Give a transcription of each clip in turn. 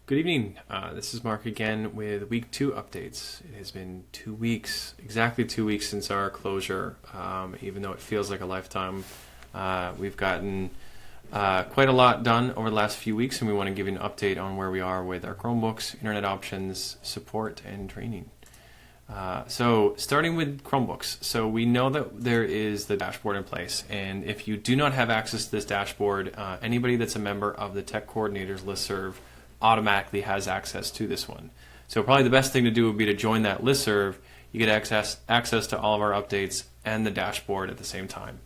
Good evening. This is Mark again with week 2 updates. It has been 2 weeks, exactly 2 weeks since our closure. Even though it feels like a lifetime, we've gotten quite a lot done over the last few weeks, and we want to give you an update on where we are with our Chromebooks, internet options, support, and training. So starting with Chromebooks. So we know that there is the dashboard in place, and if you do not have access to this dashboard, anybody that's a member of the Tech Coordinators listserv automatically has access to this one. So probably the best thing to do would be to join that listserv. You get access to all of our updates and the dashboard at the same time.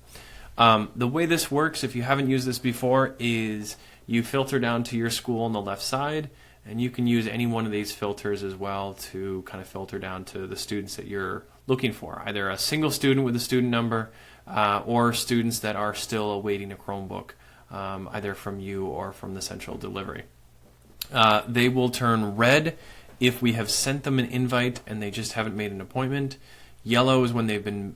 The way this works, if you haven't used this before, is you filter down to your school on the left side, and you can use any one of these filters as well to kind of filter down to the students that you're looking for, either a single student with a student number or students that are still awaiting a Chromebook, either from you or from the central delivery. They will turn red if we have sent them an invite and they just haven't made an appointment. Yellow is when they've been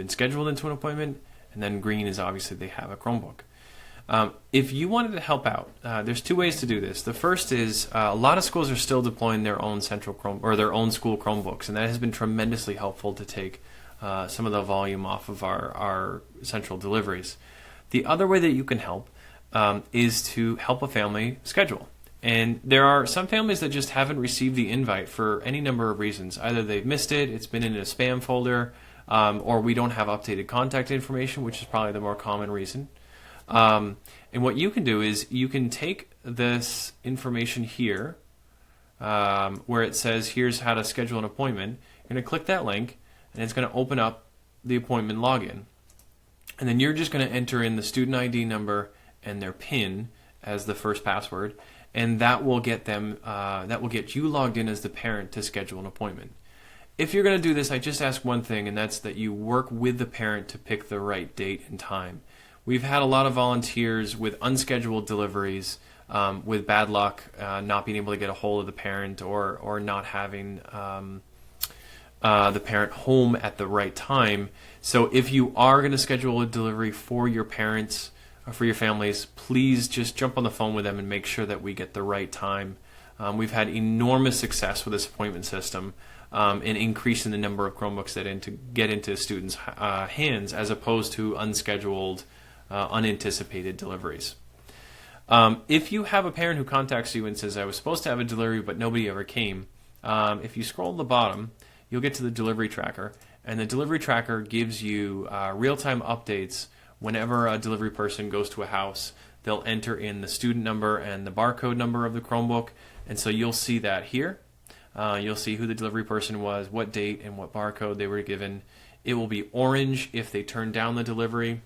scheduled into an appointment, and then green is obviously they have a Chromebook. If you wanted to help out, there's 2 ways to do this. The first is a lot of schools are still deploying their own their own school Chromebooks, and that has been tremendously helpful to take some of the volume off of our central deliveries. The other way that you can help is to help a family schedule. And there are some families that just haven't received the invite for any number of reasons. Either they've missed it, it's been in a spam folder, or we don't have updated contact information, which is probably the more common reason. And what you can do is you can take this information here, where it says here's how to schedule an appointment. You're going to click that link, and it's going to open up the appointment login. And then you're just going to enter in the student ID number and their PIN as the first password, and that will get them. That will get you logged in as the parent to schedule an appointment. If you're going to do this, I just ask one thing, and that's that you work with the parent to pick the right date and time. We've had a lot of volunteers with unscheduled deliveries, with bad luck, not being able to get a hold of the parent or not having the parent home at the right time. So if you are going to schedule a delivery for your parents or for your families, please just jump on the phone with them and make sure that we get the right time. We've had enormous success with this appointment system in increasing the number of Chromebooks that get into students' hands as opposed to unscheduled, unanticipated deliveries. If you have a parent who contacts you and says, I was supposed to have a delivery but nobody ever came, if you scroll to the bottom, you'll get to the delivery tracker, and the delivery tracker gives you real-time updates. Whenever a delivery person goes to a house, they'll enter in the student number and the barcode number of the Chromebook, and so you'll see that here. You'll see who the delivery person was, what date, and what barcode they were given. It will be orange if they turned down the delivery,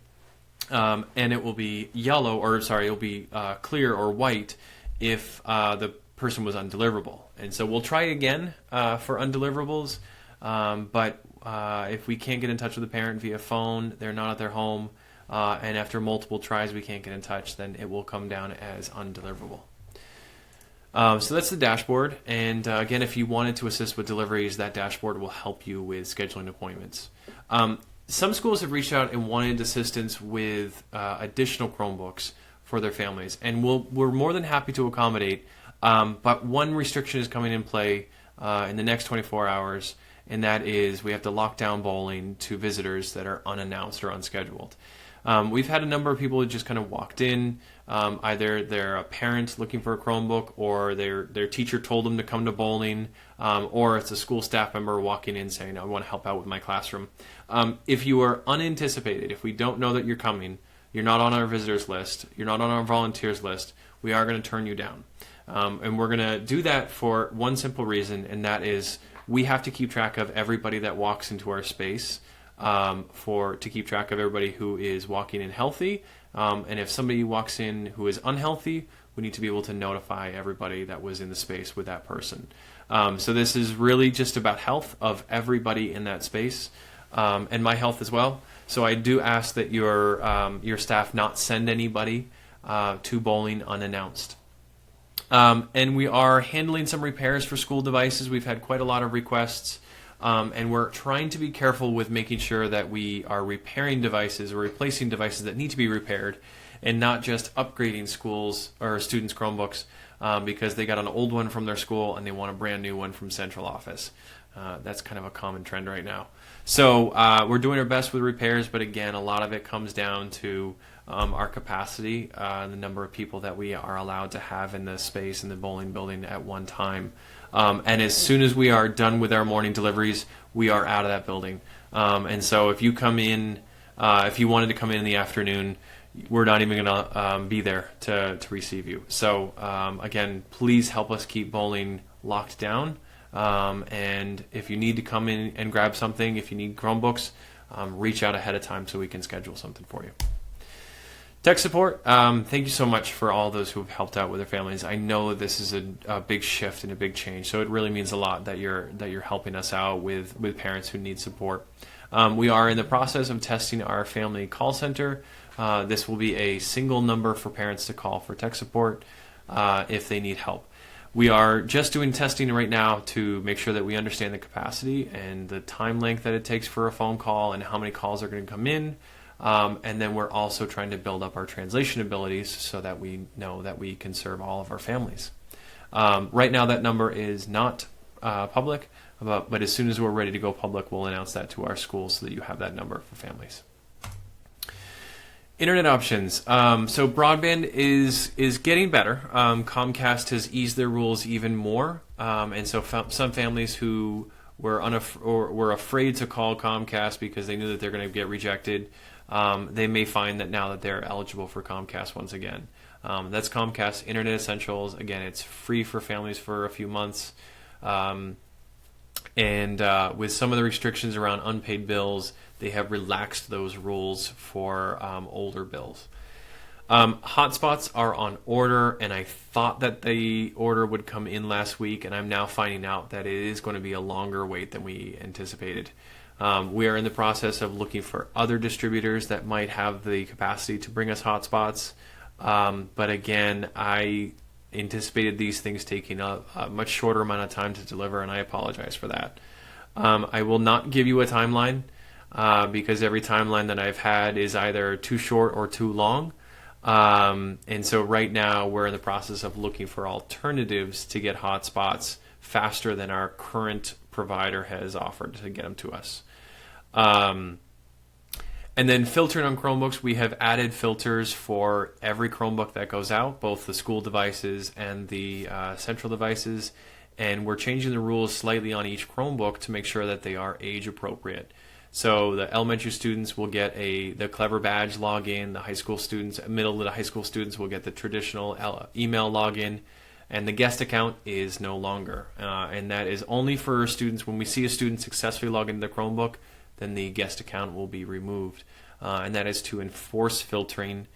and it will be it'll be clear or white if the person was undeliverable. And so we'll try again for undeliverables, but if we can't get in touch with the parent via phone, they're not at their home, and after multiple tries we can't get in touch, then it will come down as undeliverable. So that's the dashboard, and again, if you wanted to assist with deliveries, that dashboard will help you with scheduling appointments. Some schools have reached out and wanted assistance with additional Chromebooks for their families, and we're more than happy to accommodate, but one restriction is coming in play in the next 24 hours, and that is we have to lock down bowling to visitors that are unannounced or unscheduled. We've had a number of people who just kind of walked in, either they're a parent looking for a Chromebook, or their teacher told them to come to bowling, or it's a school staff member walking in saying, I want to help out with my classroom. If you are unanticipated, if we don't know that you're coming, you're not on our visitors list, you're not on our volunteers list, we are going to turn you down. And we're going to do that for one simple reason, and that is we have to keep track of everybody that walks into our space, to keep track of everybody who is walking in healthy, and if somebody walks in who is unhealthy, we need to be able to notify everybody that was in the space with that person. So this is really just about health of everybody in that space, and my health as well. So I do ask that your staff not send anybody to bowling unannounced. And we are handling some repairs for school devices. We've had quite a lot of requests. And we're trying to be careful with making sure that we are repairing devices or replacing devices that need to be repaired and not just upgrading schools or students' Chromebooks because they got an old one from their school and they want a brand new one from central office. That's kind of a common trend right now. So we're doing our best with repairs, but again, a lot of it comes down to our capacity, the number of people that we are allowed to have in the space in the bowling building at one time. And as soon as we are done with our morning deliveries, we are out of that building. And so if you come in, if you wanted to come in the afternoon, we're not even going to be there to receive you. So again, please help us keep bowling locked down. And if you need to come in and grab something, if you need Chromebooks, reach out ahead of time so we can schedule something for you. Tech support, thank you so much for all those who have helped out with their families. I know this is a big shift and a big change, so it really means a lot that you're helping us out with parents who need support. We are in the process of testing our family call center. This will be a single number for parents to call for tech support if they need help. We are just doing testing right now to make sure that we understand the capacity and the time length that it takes for a phone call and how many calls are going to come in. And then we're also trying to build up our translation abilities so that we know that we can serve all of our families. Right now that number is not public, but as soon as we're ready to go public, we'll announce that to our schools so that you have that number for families. Internet options. So broadband is getting better. Comcast has eased their rules even more, and so some families who were afraid to call Comcast because they knew that they're going to get rejected, they may find that now that they're eligible for Comcast once again. That's Comcast Internet Essentials. Again, it's free for families for a few months, and with some of the restrictions around unpaid bills, they have relaxed those rules for older bills. Hotspots are on order, and I thought that the order would come in last week, and I'm now finding out that it is going to be a longer wait than we anticipated. We are in the process of looking for other distributors that might have the capacity to bring us hotspots, but again, I anticipated these things taking a much shorter amount of time to deliver, and I apologize for that. I will not give you a timeline because every timeline that I've had is either too short or too long. And so right now we're in the process of looking for alternatives to get hotspots faster than our current provider has offered to get them to us. And then filtering on Chromebooks, we have added filters for every Chromebook that goes out, both the school devices and the central devices. And we're changing the rules slightly on each Chromebook to make sure that they are age appropriate. So the elementary students will get the Clever Badge login. The high school students, middle to the high school students will get the traditional email login. And the guest account is no longer. And that is only for students. When we see a student successfully log into the Chromebook, then the guest account will be removed. And that is to enforce filtering,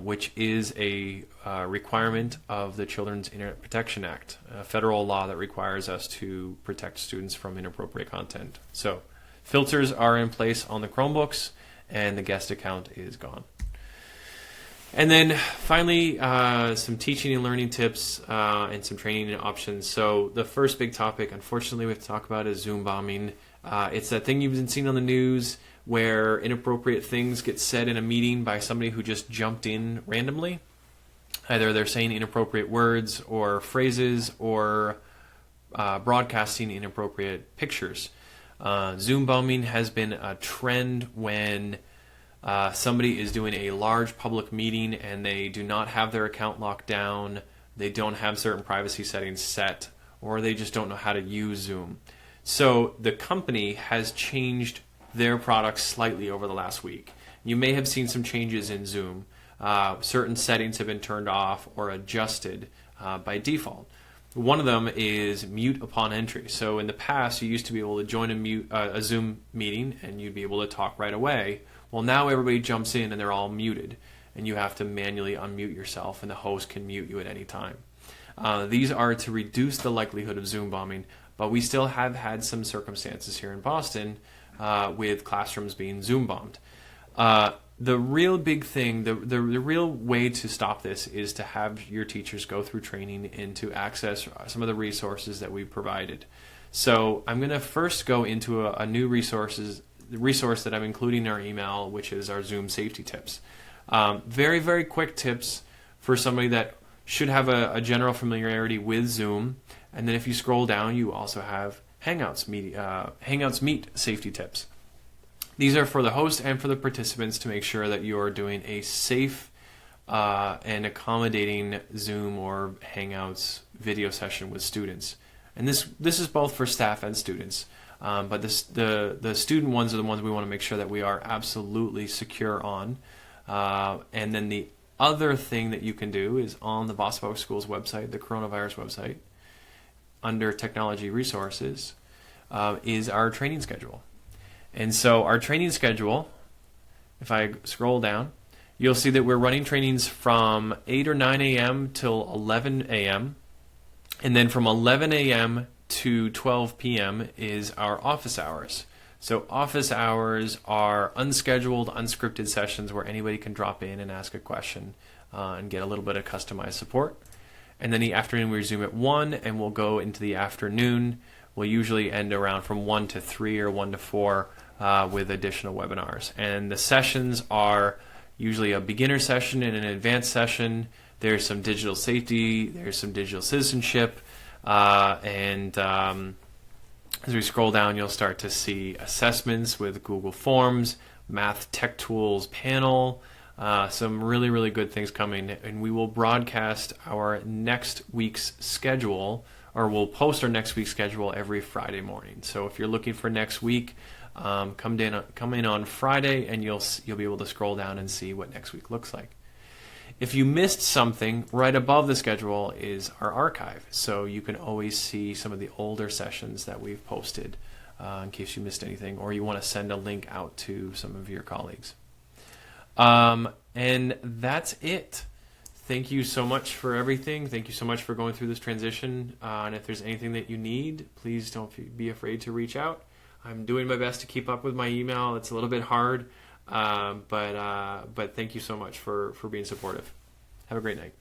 which is a requirement of the Children's Internet Protection Act, a federal law that requires us to protect students from inappropriate content. So filters are in place on the Chromebooks, and the guest account is gone. And then finally, some teaching and learning tips and some training options. So the first big topic, unfortunately, we have to talk about is Zoom bombing. It's that thing you've been seeing on the news where inappropriate things get said in a meeting by somebody who just jumped in randomly. Either they're saying inappropriate words or phrases or broadcasting inappropriate pictures. Zoom bombing has been a trend when somebody is doing a large public meeting and they do not have their account locked down, they don't have certain privacy settings set, or they just don't know how to use Zoom. So the company has changed their products slightly over the last week. You may have seen some changes in Zoom. Certain settings have been turned off or adjusted by default. One of them is mute upon entry. So in the past, you used to be able to join a Zoom meeting and you'd be able to talk right away. Well, now everybody jumps in and they're all muted, and you have to manually unmute yourself, and the host can mute you at any time. These are to reduce the likelihood of Zoom bombing, but we still have had some circumstances here in Boston with classrooms being Zoom bombed. The real big thing, the real way to stop this is to have your teachers go through training and to access some of the resources that we've provided. So I'm going to first go into a new resource that I'm including in our email, which is our Zoom safety tips. Very, very quick tips for somebody that should have a general familiarity with Zoom. And then if you scroll down, you also have Hangouts Meet safety tips. These are for the host and for the participants to make sure that you're doing a safe and accommodating Zoom or Hangouts video session with students. And this is both for staff and students. But the student ones are the ones we want to make sure that we are absolutely secure on. And then the other thing that you can do is on the Boston Public Schools website, the coronavirus website, under technology resources, is our training schedule. And so our training schedule, if I scroll down, you'll see that we're running trainings from 8 or 9 a.m. till 11 a.m. And then from 11 a.m. to 12 p.m. is our office hours. So office hours are unscheduled, unscripted sessions where anybody can drop in and ask a question and get a little bit of customized support. And then the afternoon we resume at 1 and we'll go into the afternoon. We'll usually end around from 1 to 3 or 1 to 4 with additional webinars. And the sessions are usually a beginner session and an advanced session. There's some digital safety, there's some digital citizenship, and as we scroll down, you'll start to see assessments with Google Forms, Math Tech Tools panel, some really, really good things coming. And we will broadcast our next week's schedule, or we'll post our next week's schedule every Friday morning. So if you're looking for next week, come in on Friday, and you'll be able to scroll down and see what next week looks like. If you missed something, right above the schedule is our archive. So you can always see some of the older sessions that we've posted in case you missed anything, or you want to send a link out to some of your colleagues. And that's it. Thank you so much for everything. Thank you so much for going through this transition. And if there's anything that you need, please don't be afraid to reach out. I'm doing my best to keep up with my email. It's a little bit hard. But thank you so much for being supportive. Have a great night.